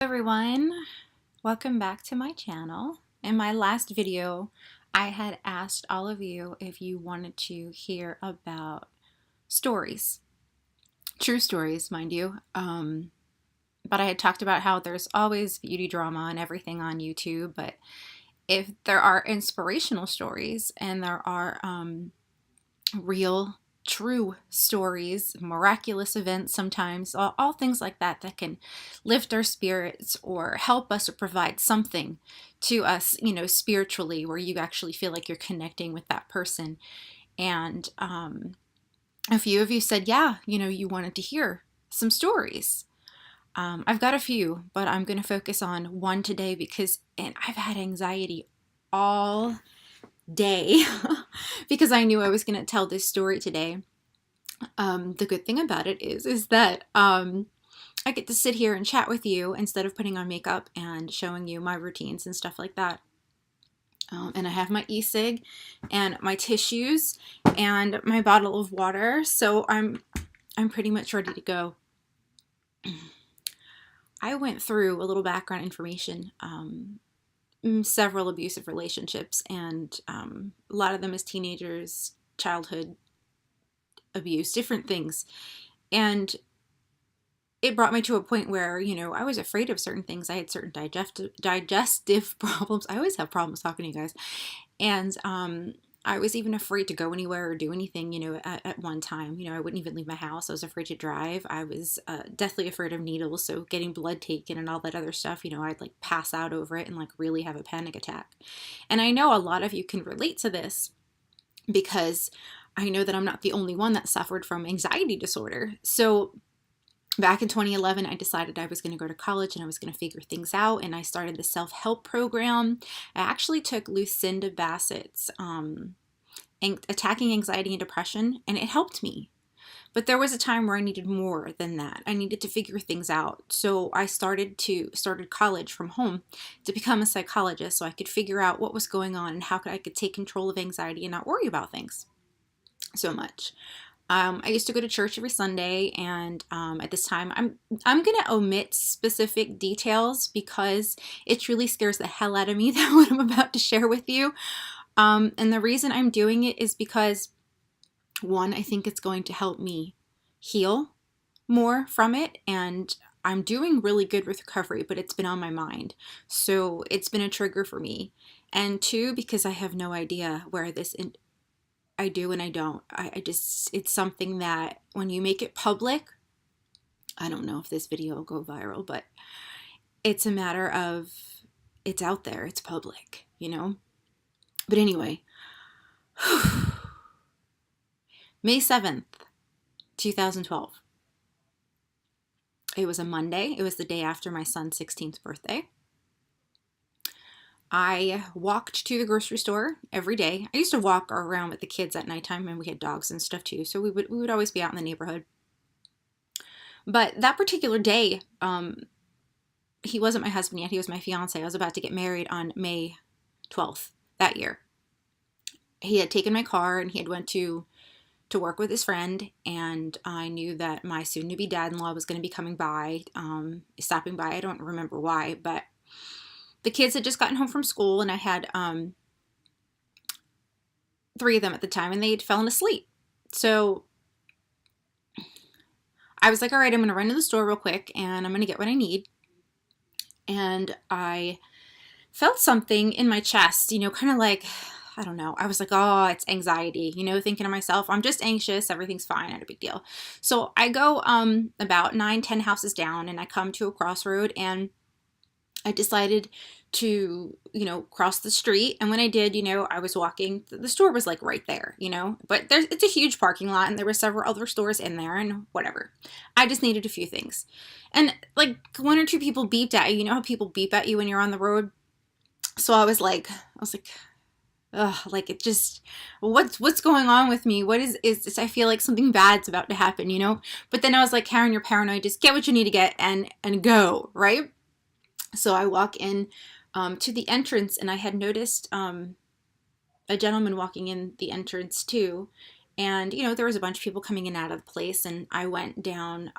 Everyone, welcome back to my channel. In my last video, I had asked all of you if you wanted to hear about stories, true stories, mind you. But I had talked about how there's always beauty drama and everything on YouTube, but if there are inspirational stories and there are real true stories, miraculous events sometimes, all things like that that can lift our spirits or help us or provide something to us, spiritually, where you actually feel like you're connecting with that person. And a few of you said, yeah, you wanted to hear some stories. I've got a few, but I'm going to focus on one today and I've had anxiety all day because I knew I was going to tell this story today. The good thing about it is that I get to sit here and chat with you instead of putting on makeup and showing you my routines and stuff like that. And I have my e-cig and my tissues and my bottle of water, so I'm pretty much ready to go. I went through a little background information. Several abusive relationships, and a lot of them as teenagers, childhood abuse, different things. And it brought me to a point where, I was afraid of certain things. I had certain digestive problems. I always have problems talking to you guys. And I was even afraid to go anywhere or do anything, at one time. I wouldn't even leave my house. I was afraid to drive. I was deathly afraid of needles, so getting blood taken and all that other stuff, I'd like pass out over it and like really have a panic attack. And I know a lot of you can relate to this because I know that I'm not the only one that suffered from anxiety disorder. So back in 2011, I decided I was going to go to college and I was going to figure things out, and I started the self-help program. I actually took Lucinda Bassett's Attacking Anxiety and Depression, and it helped me. But there was a time where I needed more than that. I needed to figure things out. So I started college from home to become a psychologist so I could figure out what was going on and how I could take control of anxiety and not worry about things so much. I used to go to church every Sunday, and at this time, I'm gonna omit specific details because it truly scares the hell out of me that what I'm about to share with you. And the reason I'm doing it is because, one, I think it's going to help me heal more from it, and I'm doing really good with recovery, but it's been on my mind, so it's been a trigger for me. And two, because I have no idea where I do and I don't. I just, it's something that when you make it public, I don't know if this video will go viral, but it's a matter of, it's out there, it's public, But anyway, May 7th, 2012. It was a Monday. It was the day after my son's 16th birthday. I walked to the grocery store every day. I used to walk around with the kids at nighttime, and we had dogs and stuff too, so we would always be out in the neighborhood. But that particular day, he wasn't my husband yet. He was my fiance. I was about to get married on May 12th that year. He had taken my car and he had went to work with his friend, and I knew that my soon-to-be dad-in-law was going to be coming by, stopping by. I don't remember why, but the kids had just gotten home from school, and I had 3 of them at the time, and they had fallen asleep. So I was like, all right, I'm going to run to the store real quick, and I'm going to get what I need. And I felt something in my chest, kind of like, I don't know. I was like, oh, it's anxiety, thinking to myself, I'm just anxious. Everything's fine. Not a big deal. So I go about 9-10 houses down, and I come to a crossroad, and I decided to, cross the street. And when I did, I was walking, the store was like right there, but it's a huge parking lot, and there were several other stores in there, and whatever. I just needed a few things. And like 1 or 2 people beeped at you. You know how people beep at you when you're on the road? So I was like, ugh, like it just, what's going on with me? What is I feel like something bad's about to happen, But then I was like, Karen, you're paranoid. Just get what you need to get and go, right? So I walk in to the entrance, and I had noticed a gentleman walking in the entrance too. And, you know, there was a bunch of people coming in and out of the place, and I went down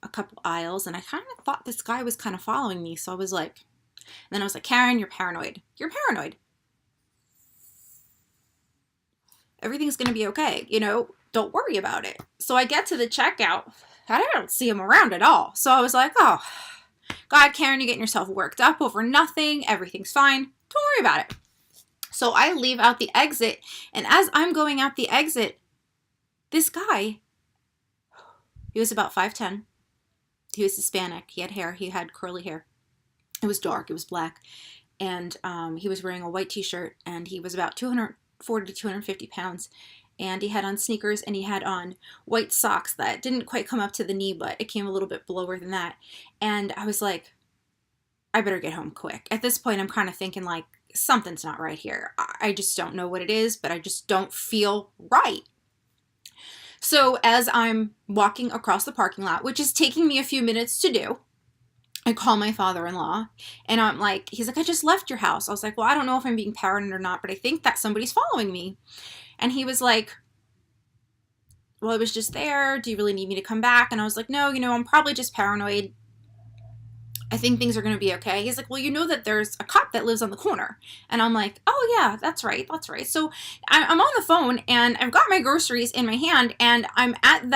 a couple aisles, and I kind of thought this guy was kind of following me. So I was like, and then I was like, Karen, you're paranoid. You're paranoid. Everything's going to be okay. You know, don't worry about it. So I get to the checkout. I don't see him around at all. So I was like, oh, God, Karen, you're getting yourself worked up over nothing. Everything's fine. Don't worry about it. So I leave out the exit. And as I'm going out the exit, this guy, he was about 5'10". He was Hispanic. He had hair. He had curly hair. It was dark. It was black. And he was wearing a white t-shirt. And he was about 240 to 250 pounds. And he had on sneakers, and he had on white socks that didn't quite come up to the knee, but it came a little bit lower than that. And I was like, I better get home quick. At this point, I'm kind of thinking like, something's not right here. I just don't know what it is, but I just don't feel right. So as I'm walking across the parking lot, which is taking me a few minutes to do, I call my father-in-law, and I'm like, he's like, I just left your house. I was like, well, I don't know if I'm being paranoid or not, but I think that somebody's following me. And he was like, well, I was just there. Do you really need me to come back? And I was like, no, you know, I'm probably just paranoid. I think things are going to be okay. He's like, well, you know that there's a cop that lives on the corner. And I'm like, oh yeah, that's right. That's right. So I'm on the phone, and I've got my groceries in my hand, and I'm at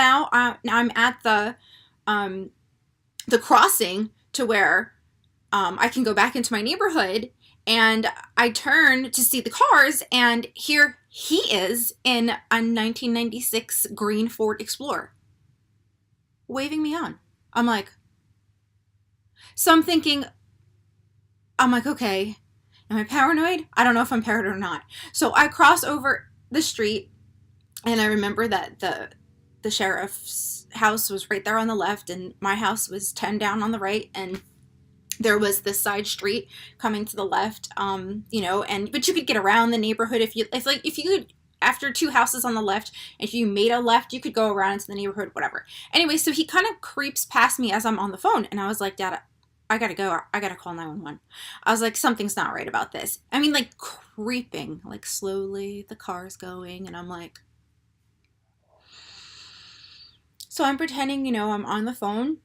the crossing to where I can go back into my neighborhood. And I turn to see the cars, and here he is in a 1996 green Ford Explorer, waving me on. I'm like, so I'm thinking, okay, am I paranoid? I don't know if I'm paranoid or not. So I cross over the street, and I remember that the sheriff's house was right there on the left, and my house was 10 down on the right, and there was this side street coming to the left, you know, but you could get around the neighborhood if you could, after two houses on the left, if you made a left, you could go around into the neighborhood, whatever. Anyway, so he kind of creeps past me as I'm on the phone, and I was like, Dad, I gotta go. I gotta call 911. I was like, something's not right about this. I mean, like creeping, like slowly the car's going, and I'm like, so I'm pretending, you know, I'm on the phone.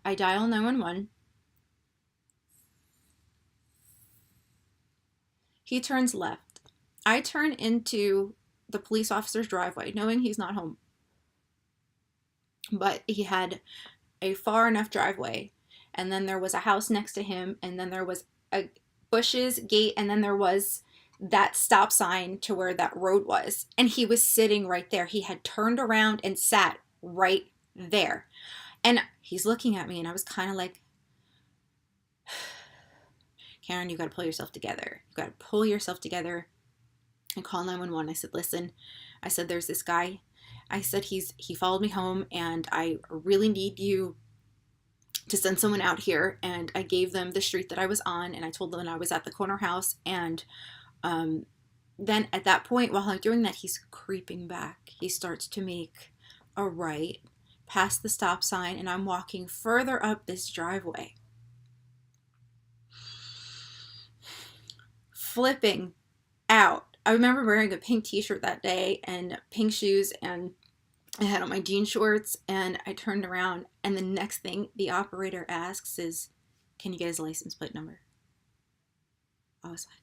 I dial 911. He turns left. I turn into the police officer's driveway, knowing he's not home. But he had a far enough driveway, and then there was a house next to him, and then there was a bushes, gate, and then there was that stop sign to where that road was. And he was sitting right there. He had turned around and sat right there. And he's looking at me, and I was kind of like, Karen, you got to pull yourself together. You got to pull yourself together and call 911. I said, listen, I said, there's this guy. I said, he followed me home, and I really need you to send someone out here. And I gave them the street that I was on, and I told them I was at the corner house. And then at that point, while I'm doing that, he's creeping back. He starts to make a right past the stop sign, and I'm walking further up this driveway, flipping out. I remember wearing a pink t-shirt that day and pink shoes, and I had on my jean shorts, and I turned around, and the next thing the operator asks is, can you get his license plate number? I was like,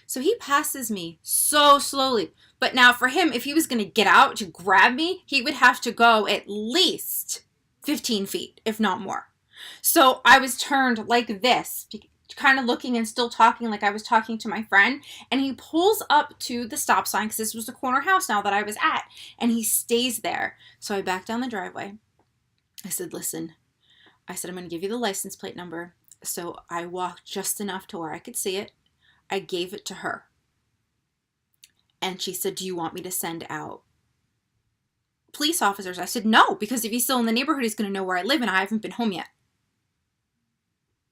so he passes me so slowly. But now for him, if he was going to get out to grab me, he would have to go at least 15 feet, if not more. So I was turned like this, kind of looking and still talking like I was talking to my friend. And he pulls up to the stop sign, because this was the corner house now that I was at. And he stays there. So I back down the driveway. I said, listen, I said, I'm going to give you the license plate number. So I walked just enough to where I could see it. I gave it to her. And she said, do you want me to send out police officers? I said, no, because if he's still in the neighborhood, he's going to know where I live, and I haven't been home yet.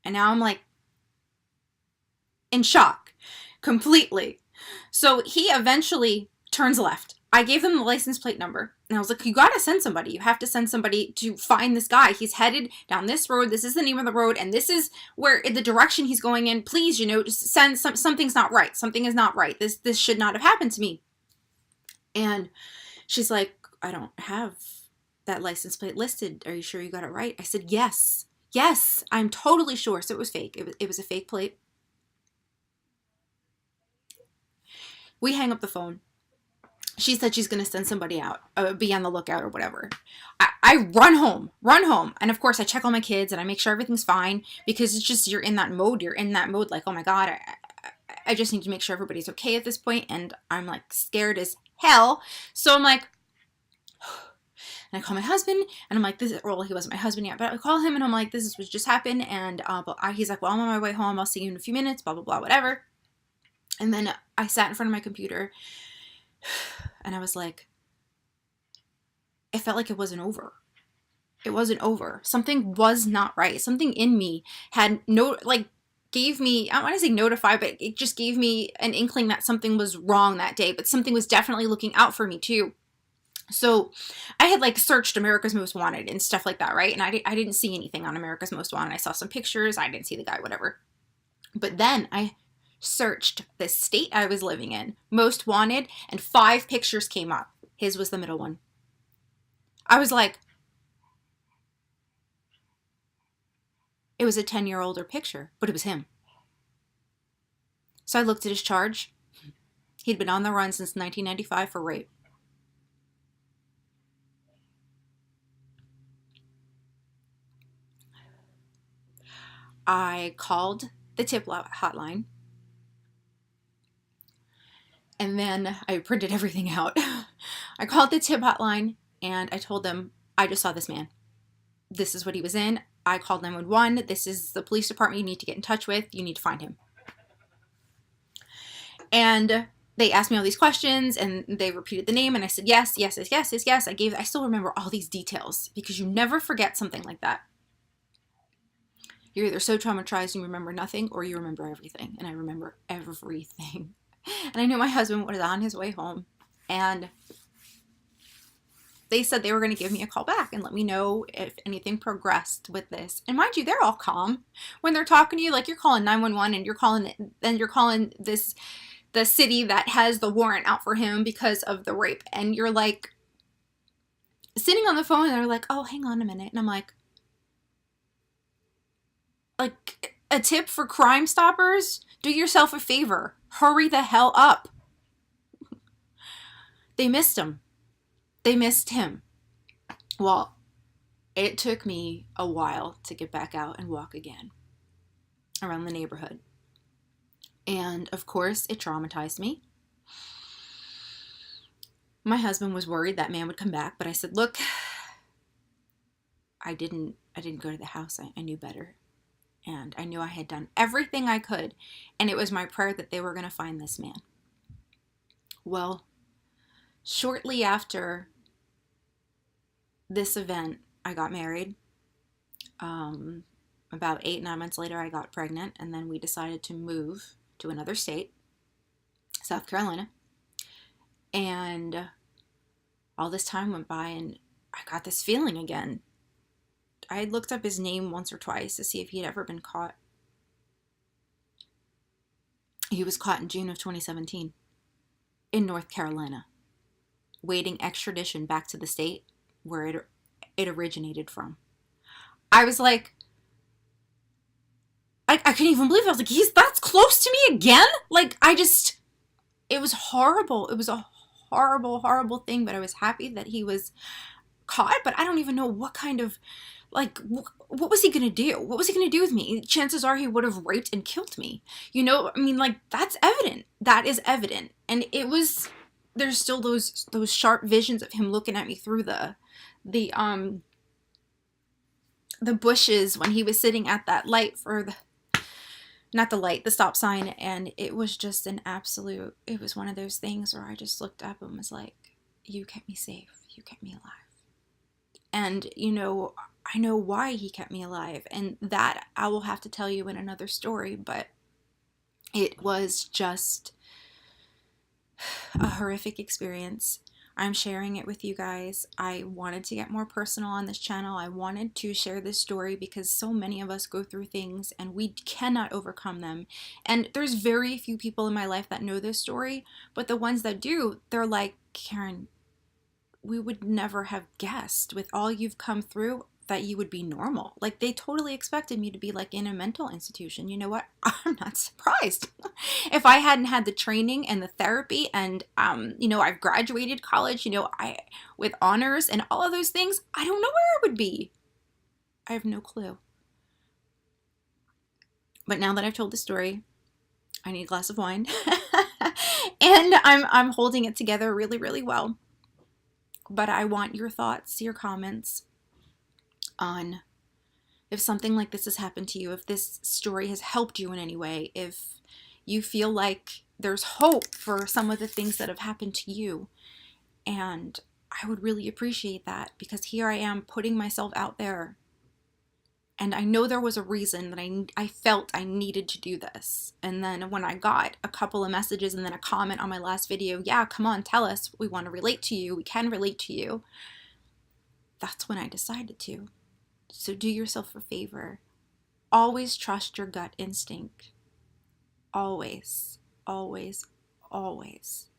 And now I'm like in shock completely. So he eventually turns left. I gave them the license plate number, and I was like, you got to send somebody. You have to send somebody to find this guy. He's headed down this road. This is the name of the road, and this is where the direction he's going in. Please, you know, just send something's not right. Something is not right. This should not have happened to me. And she's like, I don't have that license plate listed. Are you sure you got it right? I said, yes. Yes, I'm totally sure. So it was fake. It was a fake plate. We hang up the phone. She said she's going to send somebody out, be on the lookout or whatever. I run home. And of course I check all my kids and I make sure everything's fine, because it's just, you're in that mode. Like, oh my God, I just need to make sure everybody's okay at this point. And I'm like scared as hell. So I'm like, and I call my husband and I'm like, well, he wasn't my husband yet, but I call him and I'm like, this is what just happened. And he's like, well, I'm on my way home. I'll see you in a few minutes, blah, blah, blah, whatever. And then I sat in front of my computer and I was like, it felt like it wasn't over. It wasn't over. Something was not right. Something in me had gave me, I don't want to say notify, but it just gave me an inkling that something was wrong that day, but something was definitely looking out for me too. So I had searched America's Most Wanted and stuff like that, right? And I didn't see anything on America's Most Wanted. I saw some pictures. I didn't see the guy, whatever. But then I searched the state I was living in, Most Wanted, and 5 pictures came up. His was the middle one. I was like, it was a 10-year older picture, but it was him. So I looked at his charge. He'd been on the run since 1995 for rape. I called the tip hotline. And then I printed everything out. I called the tip hotline and I told them, I just saw this man. This is what he was in. I called 911. This is the police department you need to get in touch with. You need to find him. And they asked me all these questions and they repeated the name and I said, yes, yes, yes, yes, yes, yes. I still remember all these details because you never forget something like that. You're either so traumatized you remember nothing or you remember everything. And I remember everything. And I knew my husband was on his way home and they said they were going to give me a call back and let me know if anything progressed with this. And mind you, they're all calm when they're talking to you. Like, you're calling 911 and you're calling the city that has the warrant out for him because of the rape. And you're like sitting on the phone and they're like, oh, hang on a minute. And I'm like a tip for Crime Stoppers, do yourself a favor. Hurry the hell up. They missed him. They missed him. Well, it took me a while to get back out and walk again around the neighborhood. And of course, it traumatized me. My husband was worried that man would come back, but I said, look, I didn't go to the house. I knew better. And I knew I had done everything I could. And it was my prayer that they were going to find this man. Well, shortly after this event, I got married. About 8-9 months later, I got pregnant. And then we decided to move to another state, South Carolina. And all this time went by and I got this feeling again. I had looked up his name once or twice to see if he had ever been caught. He was caught in June of 2017 in North Carolina, waiting extradition back to the state where it originated from. I was like, I couldn't even believe it. I was like, that's close to me again? It was horrible. It was a horrible, horrible thing, but I was happy that he was caught, but I don't even know what kind of, what was he going to do? What was he going to do with me? Chances are he would have raped and killed me. That's evident. That is evident. And there's still those sharp visions of him looking at me through the bushes when he was sitting at that light the stop sign. And it was just it was one of those things where I just looked up and was like, you kept me safe. You kept me alive. And, I know why he kept me alive. And that I will have to tell you in another story, but it was just a horrific experience. I'm sharing it with you guys. I wanted to get more personal on this channel. I wanted to share this story because so many of us go through things and we cannot overcome them. And there's very few people in my life that know this story, but the ones that do, they're like, Karen, we would never have guessed with all you've come through that you would be normal. Like, they totally expected me to be like in a mental institution. You know what? I'm not surprised. If I hadn't had the training and the therapy and, I've graduated college, I with honors and all of those things, I don't know where I would be. I have no clue. But now that I've told the story, I need a glass of wine. And I'm holding it together really, really well. But I want your thoughts, your comments on if something like this has happened to you, if this story has helped you in any way, if you feel like there's hope for some of the things that have happened to you. And I would really appreciate that, because here I am putting myself out there. And I know there was a reason that I felt I needed to do this. And then when I got a couple of messages and then a comment on my last video, yeah, come on, tell us. We want to relate to you. We can relate to you. That's when I decided to. So do yourself a favor. Always trust your gut instinct. Always, always, always.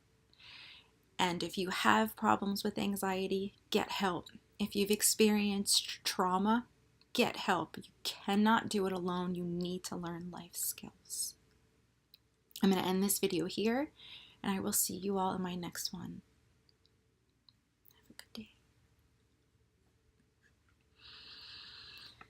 And if you have problems with anxiety, get help. If you've experienced trauma, get help. You cannot do it alone. You need to learn life skills. I'm going to end this video here, and I will see you all in my next one.